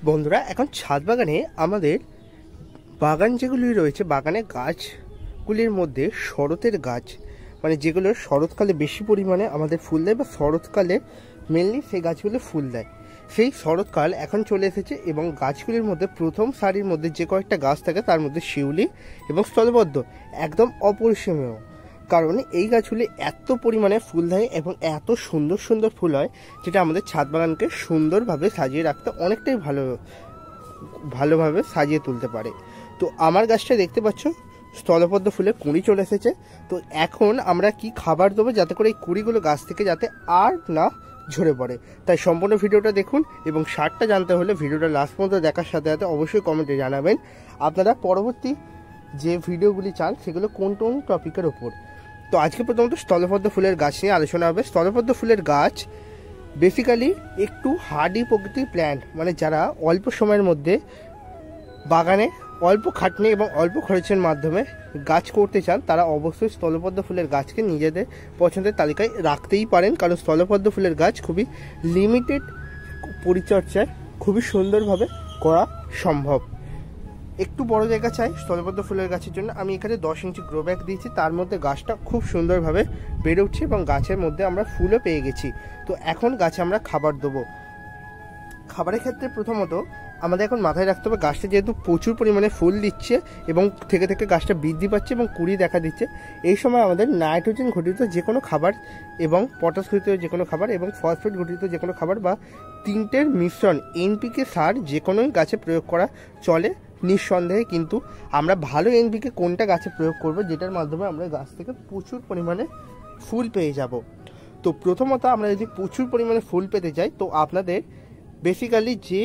বন্ধুরা, এখন ছাদ বাগানে আমাদের বাগান যেগুলি রয়েছে, বাগানে গাছগুলির মধ্যে শরতের গাছ, মানে যেগুলো শরৎকালে বেশি পরিমাণে আমাদের ফুল দেয় বা শরৎকালে মেনলি সেই গাছগুলো ফুল দেয়, সেই শরৎকাল এখন চলে এসেছে। এবং গাছগুলির মধ্যে প্রথম সারির মধ্যে যে কয়েকটা গাছ থাকে তার মধ্যে শিউলি এবং স্থলবদ্ধ একদম অপরিসীমীয়, কারণ এই গাছগুলি এত পরিমাণে ফুল দেয় এবং এত সুন্দর সুন্দর ফুল হয়, যেটা আমাদের ছাদ বাগানকে সুন্দরভাবে সাজিয়ে রাখতে অনেকটাই ভালোভাবে সাজিয়ে তুলতে পারে। তো আমার গাছটা দেখতে পাচ্ছ স্থলপদ্ম ফুলের কুঁড়ি চলে এসেছে। তো এখন আমরা কি খাবার দেবো যাতে করে এই কুঁড়িগুলো গাছ থেকে যাতে আর না ঝরে পড়ে, তাই সম্পূর্ণ ভিডিওটা দেখুন। এবং সারটা জানতে হলে ভিডিওটা লাস্ট পর্যন্ত দেখার সাথে সাথে অবশ্যই কমেন্টে জানাবেন আপনারা পরবর্তী যে ভিডিওগুলি চান সেগুলো কোন কোন টপিকের ওপর। তো আজকে প্রথমত স্থলপদ্ম ফুলের গাছ নিয়ে আলোচনা হবে। স্থলপদ্ম ফুলের গাছ বেসিক্যালি একটু হার্ডি প্রকৃতির প্ল্যান্ট, মানে যারা অল্প সময়ের মধ্যে বাগানে অল্প খাটনি এবং অল্প খরচের মাধ্যমে গাছ করতে চান, তারা অবশ্যই স্থলপদ্ম ফুলের গাছকে নিজেদের পছন্দের তালিকায় রাখতেই পারেন, কারণ স্থলপদ্ম ফুলের গাছ খুবই লিমিটেড পরিচর্যায় খুবই সুন্দরভাবে করা সম্ভব। একটু বড় জায়গা চাই স্থলপদ্ম ফুলের গাছের জন্য। আমি এখানে 10 ইঞ্চি গ্রো ব্যাগ দিয়েছি, তার মধ্যে গাছটা খুব সুন্দরভাবে বেড়ে উঠছে এবং গাছের মধ্যে আমরা ফুলও পেয়ে গেছি। তো এখন গাছে আমরা খাবার দেবো। খাবারের ক্ষেত্রে প্রথমত আমাদের এখন মাথায় রাখতে হবে, গাছটা যেহেতু প্রচুর পরিমাণে ফুল দিচ্ছে এবং থেকে থেকে গাছটা বৃদ্ধি পাচ্ছে এবং কুঁড়ি দেখা দিচ্ছে, এই সময় আমাদের নাইট্রোজেন ঘটিত যে কোনো খাবার এবং পটাশ ঘটিত যে কোনো খাবার এবং ফসফেট ঘটিত যে কোনো খাবার বা তিনটের মিশ্রণ এনপিকে সার যে কোনোই গাছে প্রয়োগ করা চলে নিঃসন্দেহে। কিন্তু আমরা ভালো এনপিকে কোনটা গাছে প্রয়োগ করব যেটার মাধ্যমে আমরা গাছ থেকে প্রচুর পরিমাণে ফুল পেয়ে যাব। তো প্রথমত আমরা যদি প্রচুর পরিমাণে ফুল পেতে চাই, তো আপনাদের বেসিক্যালি যে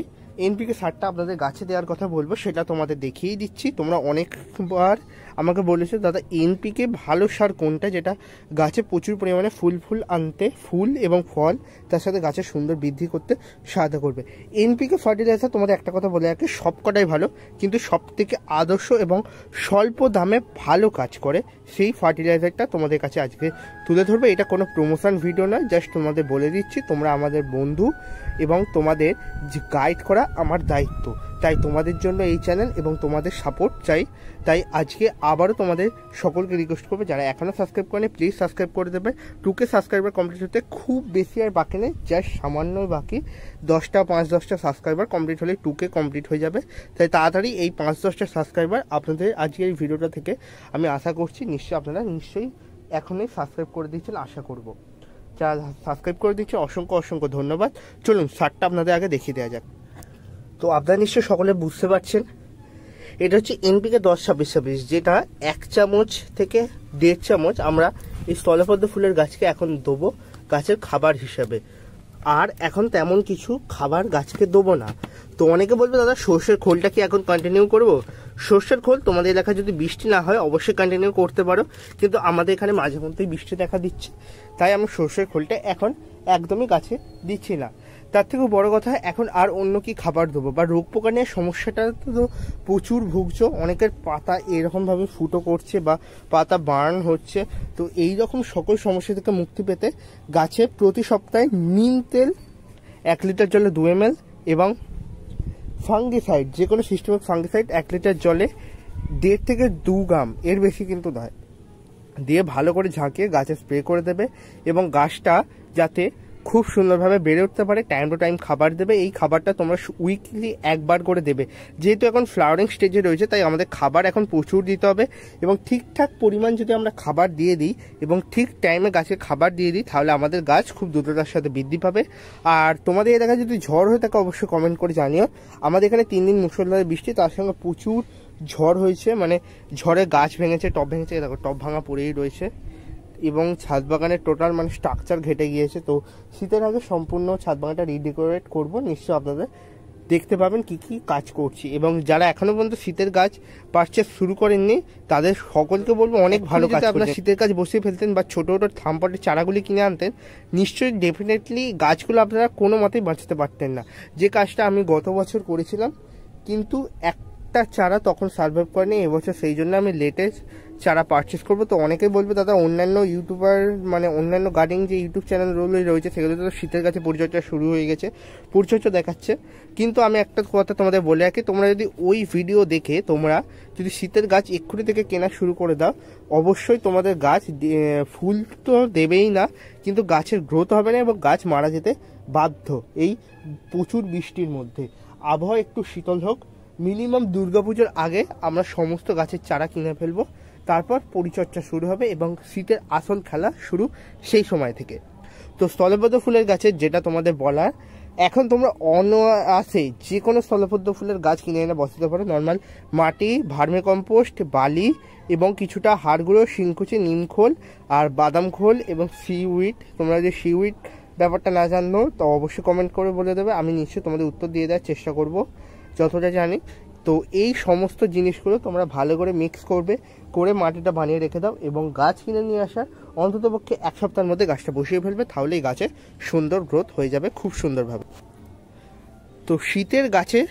এনপিকে সারটা আপনাদের গাছে দেওয়ার কথা বলবো সেটা তোমাদের দেখিয়েই দিচ্ছি। তোমরা অনেকবার আমাকে বলেছো দাদা এনপিকে ভালো সার কোনটা যেটা গাছে প্রচুর পরিমাণে ফুল আনতে, ফুল এবং ফল তার সাথে গাছের সুন্দর বৃদ্ধি করতে সহায়তা করবে। এনপিকে ফার্টিলাইজার তোমাদের একটা কথা বলে রাখি, সবকটাই ভালো, কিন্তু সব থেকে আদর্শ এবং স্বল্প দামে ভালো কাজ করে সেই ফার্টিলাইজারটা তোমাদের কাছে আজকে তুলে ধরবে। এটা কোনো প্রমোশন ভিডিও নয়, জাস্ট তোমাদের বলে দিচ্ছি তোমরা আমাদের বন্ধু এবং তোমাদের গাইড করা আমার দায়িত্ব, তাই তোমাদের জন্য এই চ্যানেল এবং তোমাদের সাপোর্ট চাই। তাই আজকে আবারও তোমাদের সকলকে রিকোয়েস্ট করবে, যারা এখনও সাবস্ক্রাইব করেনি প্লিজ সাবস্ক্রাইব করে দেবে। 2K সাবস্ক্রাইবার কমপ্লিট হতে খুব বেশি আর বাকি নেই, জাস্ট সামান্য বাকি, 5-10টা সাবস্ক্রাইবার কমপ্লিট হলে 2K কমপ্লিট হয়ে যাবে। তাই তাড়াতাড়ি এই 5-10টা সাবস্ক্রাইবার আপনাদের আজকের এই ভিডিওটা থেকে আমি আশা করছি আপনারা নিশ্চয়ই এখনই সাবস্ক্রাইব করে দিচ্ছেন আশা করব। যারা সাবস্ক্রাইব করে দিচ্ছে অসংখ্য ধন্যবাদ। চলুন সারটা আপনাদের আগে দেখিয়ে দেওয়া যাক। তো আপনারা নিশ্চয়ই সকলে বুঝতে পারছেন, এটা হচ্ছে এনপিকে 10-26-26, যেটা 1 চামচ থেকে 1.5 চামচ আমরা এই স্থলপদ্ম ফুলের গাছকে এখন দেবো গাছের খাবার হিসাবে। আর এখন তেমন কিছু খাবার গাছকে দেবো না। তো অনেকে বলবে দাদা সর্ষের খোলটা কি এখন কন্টিনিউ করব? সর্ষের খোল তোমাদের এলাকায় যদি বৃষ্টি না হয় অবশ্যই কন্টিনিউ করতে পারো, কিন্তু আমাদের এখানে মাঝে মধ্যেই বৃষ্টি দেখা দিচ্ছে, তাই আমি সর্ষের খোলটা এখন একদমই গাছে দিচ্ছি না। তার থেকেও বড় কথা, এখন আর অন্য কি খাবার দেবো বা রোগ পোকা নিয়ে সমস্যাটা তো প্রচুর ভুগছো, অনেকের পাতা এরকমভাবে ফুটো করছে বা পাতা বার্ন হচ্ছে। তো এই রকম সকল সমস্যা থেকে মুক্তি পেতে গাছে প্রতি সপ্তাহে নিম তেল 1 লিটার জলে 2 ml এবং ফাঙ্গিসাইড যে কোনো সিস্টেমিক ফাঙ্গিসাইড 1 লিটার জলে 1.5 থেকে 2 গ্রাম, এর বেশি কিন্তু নয়, দিয়ে ভালো করে ঝাঁকিয়ে গাছে স্প্রে করে দেবে এবং গাছটা যাতে খুব সুন্দরভাবে বেড়ে উঠতে পারে টাইম টু টাইম খাবার দেবে। এই খাবারটা তোমরা উইকলি একবার করে দেবে, যেহেতু এখন ফ্লাওয়ারিং স্টেজে রয়েছে তাই আমাদের খাবার এখন প্রচুর দিতে হবে এবং ঠিকঠাক পরিমাণ যদি আমরা খাবার দিয়ে দিই এবং ঠিক টাইমে গাছে খাবার দিয়ে দিই তাহলে আমাদের গাছ খুব দ্রুততার সাথে বৃদ্ধি পাবে। আর তোমাদের এলাকায় যদি ঝড় হয়ে থাকে অবশ্যই কমেন্ট করে জানিও। আমাদের এখানে 3 দিন মুষলধারে বৃষ্টি, তার সঙ্গে প্রচুর ঝড় হয়েছে, মানে ঝড়ে গাছ ভেঙেছে, টব ভেঙেছে, দেখো টব ভাঙা পড়েই রয়েছে এবং ছাদ বাগানের টোটাল মানে স্ট্রাকচার ঘেটে গিয়েছে। তো শীতের আগে সম্পূর্ণ ছাদ বাগানটা রিডেকোরেট করবো, নিশ্চয়ই আপনাদের দেখতে পাবেন কি কি কাজ করছি। এবং যারা এখনো পর্যন্ত শীতের গাছ পারচেস শুরু করেননি তাদের সকলকে বলবো অনেক ভালো কাজ। আপনারা শীতের গাছ বসিয়ে ফেলতেন বা ছোটো ছোটো থামপটের চারাগুলি কিনে আনতেন, নিশ্চয়ই ডেফিনেটলি গাছগুলো আপনারা কোনো মতেই বাঁচাতে পারতেন না। যে কাজটা আমি গত বছর করেছিলাম, কিন্তু আগেরটা চারা তখন সার্ভাইভ করেনি, এবছর সেই জন্য আমি লেটেস্ট চারা পারচেস করবো। তো অনেকেই বলবে দাদা অন্যান্য ইউটিউবার মানে অন্যান্য গার্ডেনিং যে ইউটিউব চ্যানেলগুলো রয়েছে সেগুলো তো শীতের গাছে পরিচর্যা শুরু হয়ে গেছে, পরিচর্যা দেখাচ্ছে। কিন্তু আমি একটা কথা তোমাদের বলে রাখি, তোমরা যদি ওই ভিডিও দেখে তোমরা যদি শীতের গাছ এক্ষুনি থেকে কেনা শুরু করে দাও, অবশ্যই তোমাদের গাছ ফুল তো দেবেই না, কিন্তু গাছের গ্রোথ হবে না এবং গাছ মারা যেতে বাধ্য। এই প্রচুর বৃষ্টির মধ্যে আবহাওয়া একটু শীতল হোক, মিনিমাম দুর্গাপুজোর আগে আমরা সমস্ত গাছের চারা কিনে ফেলবো, তারপর পরিচর্যা শুরু হবে এবং শীতের আসল খেলা শুরু সেই সময় থেকে। তো স্থলপদ্ম ফুলের গাছের যেটা তোমাদের বলার, এখন তোমরা অনায়াসে যে কোনো স্থলপদ্ম ফুলের গাছ কিনে এনে বসাতে পারো। নর্মাল মাটি, ভার্মি কম্পোস্ট, বালি এবং কিছুটা হাড় গুঁড়ো, শিংকুচি, নিমখোল আর বাদাম খোল এবং সিউইড। তোমরা যে সিউইড ব্যাপারটা না জানো তো অবশ্যই কমেন্ট করে বলে দেবে, আমি নিশ্চয়ই তোমাদের উত্তর দিয়ে দেওয়ার চেষ্টা করব যতটা জানি। তো এই সমস্ত জিনিসগুলো তোমরা ভালো করে মিক্স করবে, করে মাটিটা বানিয়ে রেখে দাও এবং গাছ কিনে নিয়ে আসার অন্ততপক্ষে 1 সপ্তাহের মধ্যে গাছটা বসিয়ে ফেলবে, তাহলেই গাছে সুন্দর গ্রোথ হয়ে যাবে খুব সুন্দরভাবে। তো শীতের গাছের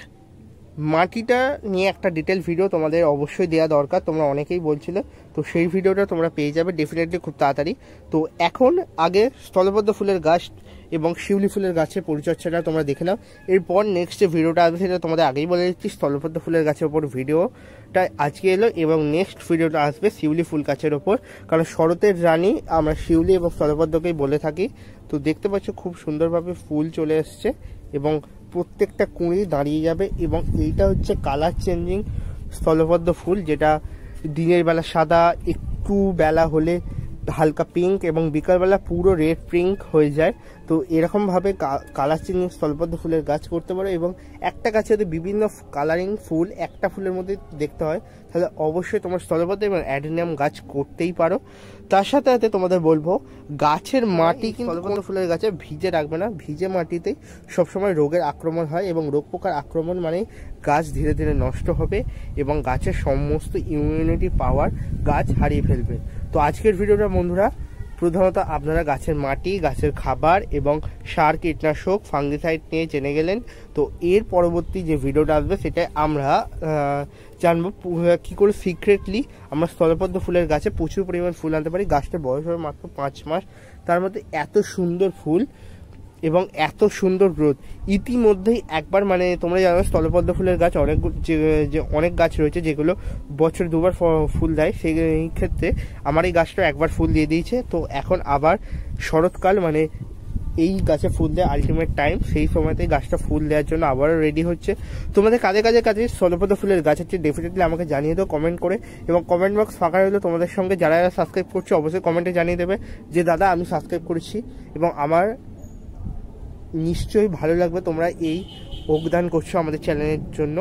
মাটিটা নিয়ে একটা ডিটেল ভিডিও তোমাদের অবশ্যই দেওয়া দরকার, তোমরা অনেকেই বলছিলে, তো সেই ভিডিওটা তোমরা পেয়ে যাবে ডেফিনেটলি খুব তাড়াতাড়ি। তো এখন আগে স্থলপদ্ম ফুলের গাছ এবং শিউলি ফুলের গাছের পরিচর্যাটা তোমরা দেখে নাও, এরপর নেক্সট যে ভিডিওটা আসবে সেটা তোমাদের আগেই বলে দিচ্ছি, স্থলপদ্ম ফুলের গাছের ওপর ভিডিওটা আজকে এলো এবং নেক্সট ভিডিওটা আসবে শিউলি ফুল গাছের ওপর, কারণ শরতের রানী আমরা শিউলি এবং স্থলপদ্মকেই বলে থাকি। তো দেখতে পাচ্ছ খুব সুন্দরভাবে ফুল চলে এসছে এবং প্রত্যেকটা কুঁড়ি দাঁড়িয়ে যাবে এবং এইটা হচ্ছে কালার চেঞ্জিং স্থলপদ্ম ফুল, যেটা দিনের বেলা সাদা, একটু বেলা হলে হালকা পিঙ্ক এবং বিকালবেলা পুরো রেড পিঙ্ক হয়ে যায়। তো এরকমভাবে কালার চেঞ্জিং স্থলপদ্ম ফুলের গাছ করতে পারো এবং একটা গাছে যদি বিভিন্ন কালারিং ফুল একটা ফুলের মধ্যে দেখতে হয় তাহলে অবশ্যই তোমার স্থলপদ্ম এবং অ্যাডেনিয়াম গাছ করতেই পারো। তার সাথে সাথে তোমাদের বলবো গাছের মাটি কিন্তু স্থলপদ্ম ফুলের গাছে ভিজে রাখবে না, ভিজে মাটিতেই সবসময় রোগের আক্রমণ হয় এবং রোগ পোকার আক্রমণ মানে গাছ ধীরে ধীরে নষ্ট হবে এবং গাছের সমস্ত ইমিউনিটি পাওয়ার গাছ হারিয়ে ফেলবে। তো আজকের ভিডিওটা বন্ধুরা প্রধানত আপনারা গাছের মাটি, গাছের খাবার এবং সার, কীটনাশক, ফাঙ্গিসাইড নিয়ে জেনে গেলেন। তো এর পরবর্তী যে ভিডিওটা আসবে সেটাই আমরা জানবো কী করে সিক্রেটলি আমরা স্থলপদ্ম ফুলের গাছে প্রচুর পরিমাণ ফুল আনতে পারি। গাছটার বয়স হবে মাত্র 5 মাস, তার মধ্যে এত সুন্দর ফুল এবং এত সুন্দর গ্রোথ। ইতিমধ্যেই একবার মানে তোমরা জানো স্থলপদ্ম ফুলের গাছ অনেক যে অনেক গাছ রয়েছে যেগুলো বছরে 2বার ফুল দেয়, সেই ক্ষেত্রে আমার এই গাছটা একবার ফুল দিয়ে দিয়েছে। তো এখন আবার শরৎকাল মানে এই গাছে ফুল দেয় আলটিমেট টাইম, সেই সময়তেই গাছটা ফুল দেওয়ার জন্য আবারও রেডি হচ্ছে। তোমাদের কাছে স্থলপদ্ম ফুলের গাছ হচ্ছে ডেফিনেটলি আমাকে জানিয়ে দাও কমেন্ট করে, এবং কমেন্ট বক্স ফাঁকা রইলো তোমাদের সঙ্গে। যারা যারা সাবস্ক্রাইব করছো অবশ্যই কমেন্টে জানিয়ে দেবে যে দাদা আমি সাবস্ক্রাইব করেছি, এবং আমার নিশ্চয়ই ভালো লাগবে তোমরা এই যোগদান করছো আমাদের চ্যানেলের জন্য,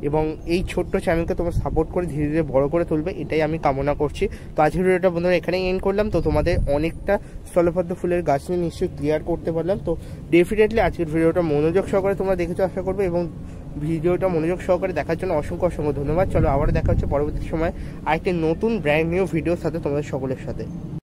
এবং এই ছোট্ট চ্যানেলকে তোমরা সাপোর্ট করে ধীরে ধীরে বড় করে তুলবে, এটাই আমি কামনা করছি। তো আজকের ভিডিওটা বন্ধুরা এখানেই এন্ড করলাম। তো তোমাদের অনেকটা স্থলপদ্ম ফুলের গাছ নিয়ে নিশ্চয়ই ক্লিয়ার করতে পারলাম। তো ডেফিনেটলি আজকের ভিডিওটা মনোযোগ সহকারে তোমরা দেখেছো আশা করবে, এবং ভিডিওটা মনোযোগ সহকারে দেখার জন্য অসংখ্য অসংখ্য ধন্যবাদ। চলো আবার দেখা হচ্ছে পরবর্তী সময় আরেকটি নতুন ব্র্যান্ড নিউ ভিডিওর সাথে তোমাদের সকলের সাথে।